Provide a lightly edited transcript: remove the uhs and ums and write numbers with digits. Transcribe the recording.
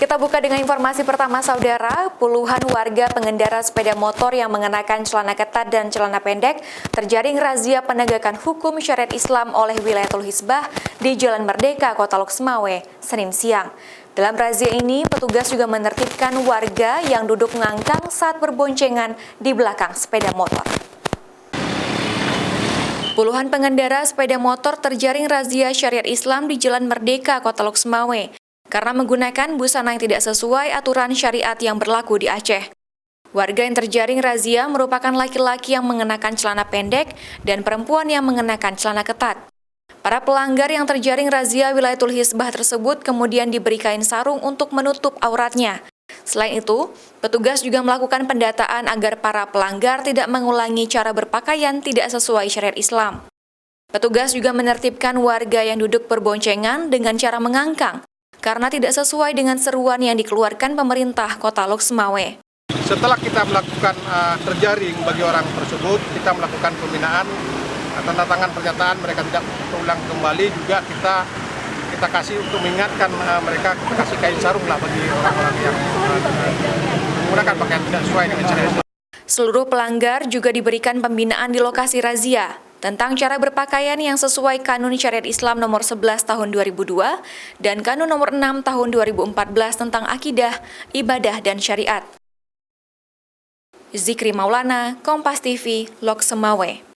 Kita buka dengan informasi pertama, saudara. Puluhan warga pengendara sepeda motor yang mengenakan celana ketat dan celana pendek terjaring razia penegakan hukum syariat Islam oleh Wilayatul Hizbah di Jalan Merdeka, Kota Lok Semawe, Senin siang. Dalam razia ini, petugas juga menertibkan warga yang duduk ngangkang saat berboncengan di belakang sepeda motor. Puluhan pengendara sepeda motor terjaring razia syariat Islam di Jalan Merdeka, Kota Lok Semawe, karena menggunakan busana yang tidak sesuai aturan syariat yang berlaku di Aceh. Warga yang terjaring razia merupakan laki-laki yang mengenakan celana pendek dan perempuan yang mengenakan celana ketat. Para pelanggar yang terjaring razia Wilayatul Hizbah tersebut kemudian diberi kain sarung untuk menutup auratnya. Selain itu, petugas juga melakukan pendataan agar para pelanggar tidak mengulangi cara berpakaian tidak sesuai syariat Islam. Petugas juga menertibkan warga yang duduk berboncengan dengan cara mengangkang, karena tidak sesuai dengan seruan yang dikeluarkan pemerintah Kota Lok Semawe. Setelah kita melakukan terjaring bagi orang tersebut, kita melakukan pembinaan, tanda tangan pernyataan mereka tidak terulang kembali, juga kita kasih untuk mengingatkan mereka, kita kasih kain sarung lah bagi orang-orang yang menggunakan pakaian tidak sesuai dengan syariat Islam. Seluruh pelanggar juga diberikan pembinaan di lokasi razia tentang cara berpakaian yang sesuai Kanun Syariat Islam nomor 11 tahun 2002 dan Kanun nomor 6 tahun 2014 tentang akidah, ibadah, dan syariat. Zikri Maulana, Kompas TV, Lok Semawe.